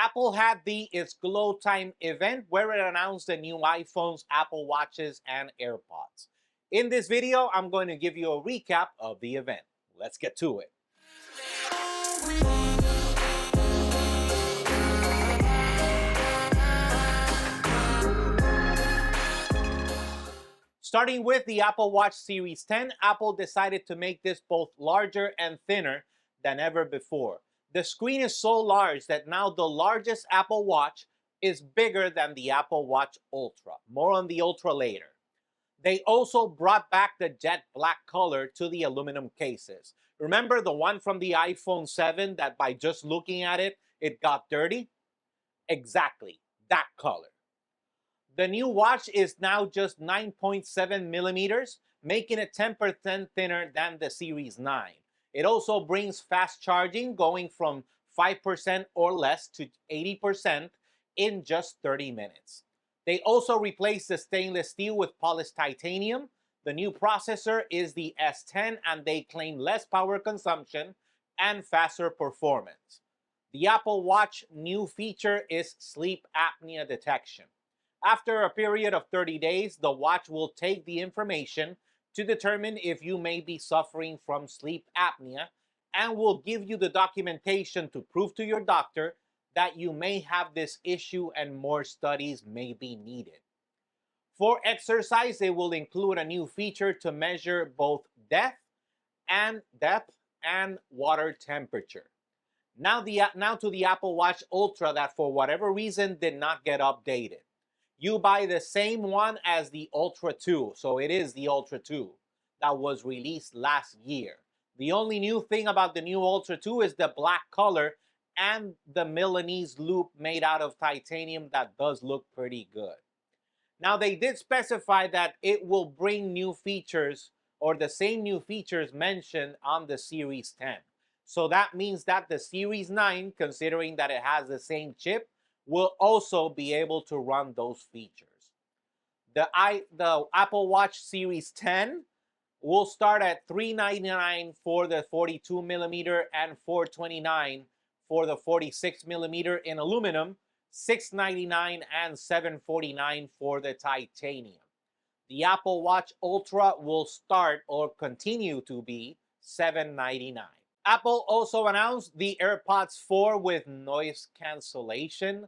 Apple had its Glowtime event where it announced the new iPhones, Apple Watches, and AirPods. In this video, I'm going to give you a recap of the event. Let's get to it. Starting with the Apple Watch Series 10, Apple decided to make this both larger and thinner than ever before. The screen is so large that now the largest Apple Watch is bigger than the Apple Watch Ultra. More on the Ultra later. They also brought back the jet black color to the aluminum cases. Remember the one from the iPhone 7 that by just looking at it, it got dirty? Exactly, that color. The new watch is now just 9.7 millimeters, making it 10% thinner than the Series 9. It also brings fast charging, going from 5% or less to 80% in just 30 minutes. They also replaced the stainless steel with polished titanium. The new processor is the S10, and they claim less power consumption and faster performance. The Apple Watch new feature is sleep apnea detection. After a period of 30 days, the watch will take the information to determine if you may be suffering from sleep apnea and will give you the documentation to prove to your doctor that you may have this issue and more studies may be needed. For exercise, it will include a new feature to measure both depth and water temperature. Now to the Apple Watch Ultra that for whatever reason did not get updated. You buy the same one as the Ultra 2, so it is the Ultra 2 that was released last year. The only new thing about the new Ultra 2 is the black color and the Milanese loop made out of titanium that does look pretty good. Now they did specify that it will bring new features or the same new features mentioned on the Series 10. So that means that the Series 9, considering that it has the same chip, will also be able to run those features. The Apple Watch Series 10 will start at $399 for the 42 millimeter and $429 for the 46 millimeter in aluminum, $699 and $749 for the titanium. The Apple Watch Ultra will start or continue to be $799. Apple also announced the AirPods 4 with noise cancellation.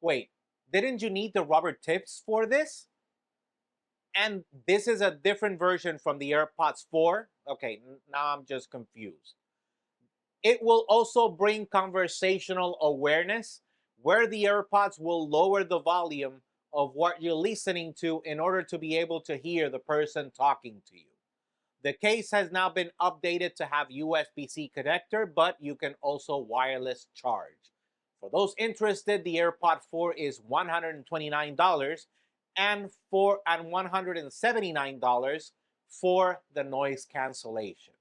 Wait, didn't you need the rubber tips for this? And this is a different version from the AirPods 4? Okay, now I'm just confused. It will also bring conversational awareness, where the AirPods will lower the volume of what you're listening to in order to be able to hear the person talking to you. The case has now been updated to have USB-C connector, but you can also wireless charge. For those interested, the AirPod 4 is $129 and $179 for the noise cancellation.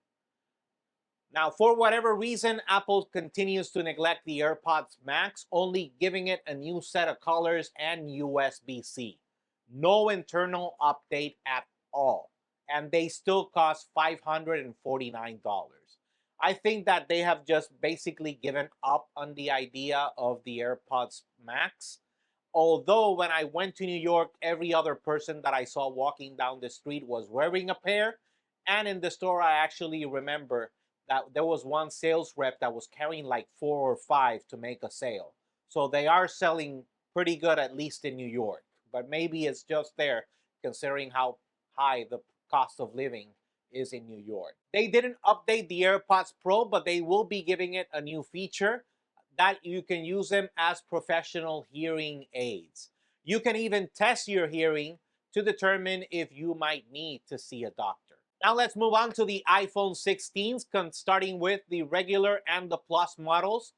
Now, for whatever reason, Apple continues to neglect the AirPods Max, only giving it a new set of colors and USB-C. No internal update at all. And they still cost $549. I think that they have just basically given up on the idea of the AirPods Max. Although when I went to New York, every other person that I saw walking down the street was wearing a pair. And in the store, I actually remember that there was one sales rep that was carrying like 4 or 5 to make a sale. So they are selling pretty good, at least in New York. But maybe it's just there, considering how high the cost of living is in New York. They didn't update the AirPods Pro, but they will be giving it a new feature that you can use them as professional hearing aids. You can even test your hearing to determine if you might need to see a doctor. Now let's move on to the iPhone 16s, starting with the regular and the Plus models.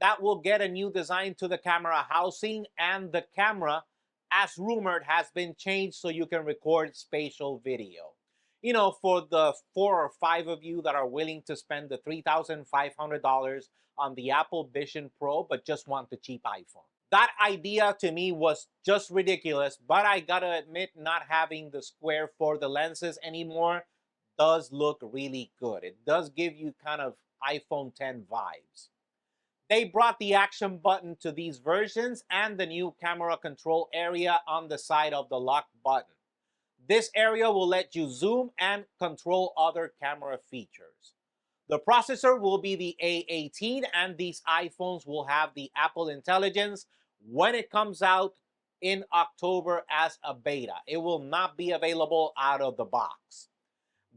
That will get a new design to the camera housing, and the camera, as rumored, has been changed so you can record spatial video. You know, for the 4 or 5 of you that are willing to spend the $3,500 on the Apple Vision Pro but just want the cheap iPhone. That idea to me was just ridiculous, but I gotta admit, not having the square for the lenses anymore does look really good. It does give you kind of iPhone 10 vibes. They brought the action button to these versions and the new camera control area on the side of the lock button. This area will let you zoom and control other camera features. The processor will be the A18, and these iPhones will have the Apple Intelligence when it comes out in October as a beta. It will not be available out of the box.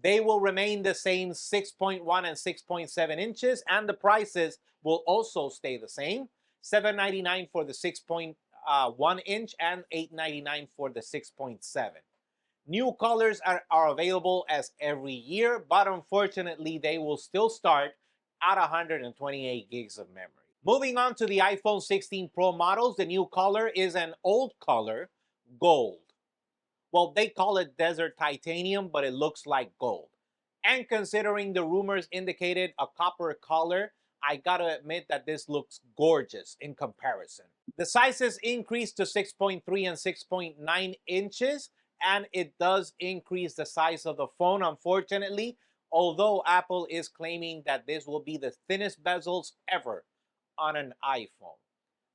They will remain the same 6.1 and 6.7 inches, and the prices will also stay the same. $799 for the 6.1 inch and $899 for the 6.7. New colors are available as every year, but unfortunately, they will still start at 128 gigs of memory. Moving on to the iPhone 16 Pro models, the new color is an old color, gold. Well, they call it desert titanium, but it looks like gold. And considering the rumors indicated a copper color, I gotta admit that this looks gorgeous in comparison. The sizes increase to 6.3 and 6.9 inches, and it does increase the size of the phone, unfortunately, although Apple is claiming that this will be the thinnest bezels ever on an iPhone.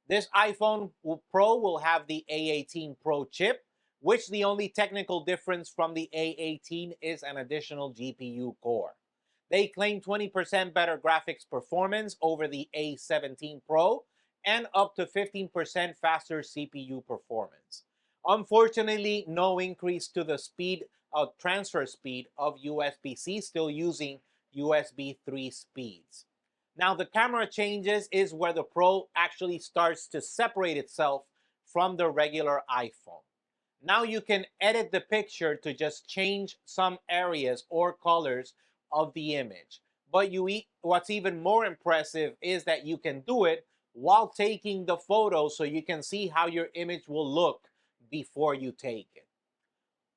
This iPhone Pro will have the A18 Pro chip, which the only technical difference from the A18 is an additional GPU core. They claim 20% better graphics performance over the A17 Pro and up to 15% faster CPU performance. Unfortunately, no increase to the speed of transfer speed of USB-C, still using USB 3 speeds. Now, the camera changes is where the Pro actually starts to separate itself from the regular iPhone. Now you can edit the picture to just change some areas or colors of the image. But what's even more impressive is that you can do it while taking the photo, so you can see how your image will look before you take it.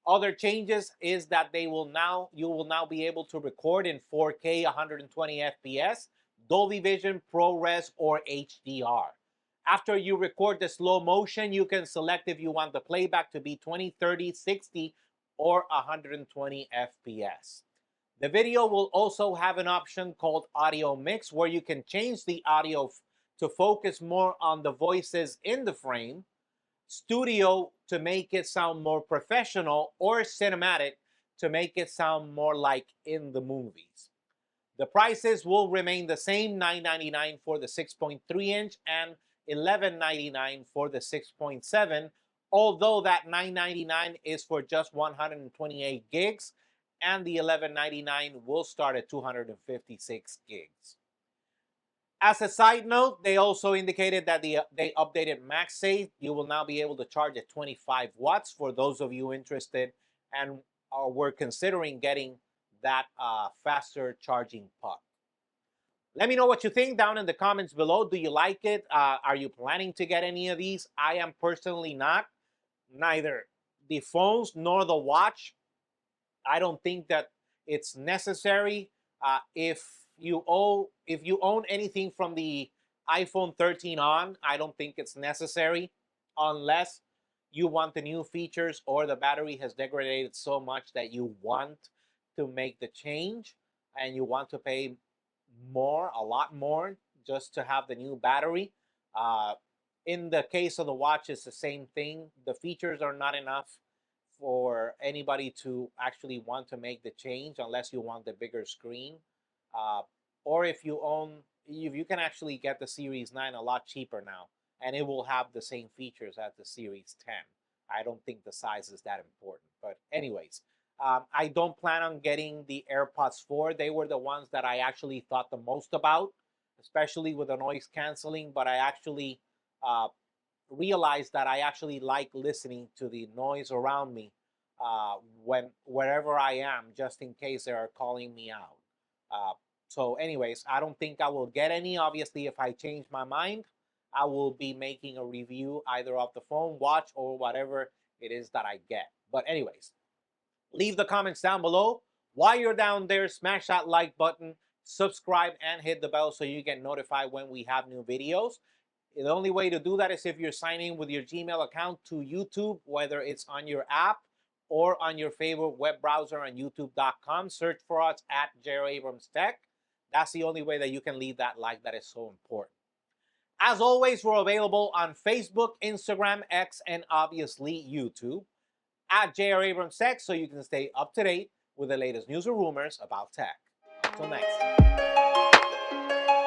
Other changes is that you will now be able to record in 4K 120 FPS, Dolby Vision, ProRes, or HDR. After you record the slow motion, you can select if you want the playback to be 20, 30, 60, or 120 FPS. The video will also have an option called Audio Mix, where you can change the audio to focus more on the voices in the frame, Studio to make it sound more professional, or Cinematic to make it sound more like in the movies. The prices will remain the same, $999 for the 6.3 inch and $1199 for the 6.7, although that $999 is for just 128 gigs and the $1199 will start at 256 gigs. As a side note, they also indicated that they updated MagSafe. You will now be able to charge at 25 watts for those of you interested and were considering getting that faster charging puck. Let me know what you think down in the comments below. Do you like it? Are you planning to get any of these? I am personally not. Neither the phones nor the watch. I don't think that it's necessary. If you own anything from the iPhone 13 on, I don't think it's necessary, unless you want the new features or the battery has degraded so much that you want to make the change and you want to pay more, a lot more, just to have the new battery. In the case of the watch, it's the same thing. The features are not enough for anybody to actually want to make the change unless you want the bigger screen. Or if you can actually get the Series 9 a lot cheaper now, and it will have the same features as the Series 10. I don't think the size is that important. But anyways, I don't plan on getting the AirPods 4. They were the ones that I actually thought the most about, especially with the noise canceling, but I actually realized that I actually like listening to the noise around me wherever I am, just in case they are calling me out. So anyways, I don't think I will get any. Obviously, if I change my mind, I will be making a review either of the phone, watch, or whatever it is that I get. But anyways, leave the comments down below. While you're down there, smash that like button, subscribe, and hit the bell so you get notified when we have new videos. The only way to do that is if you're signing in with your Gmail account to YouTube, whether it's on your app or on your favorite web browser on youtube.com. Search for us at Jerry Abrams Tech. That's the only way that you can leave that like. That is so important. As always, we're available on Facebook, Instagram, X, and obviously YouTube at JR Abrams Tech, so you can stay up to date with the latest news or rumors about tech. Until next time.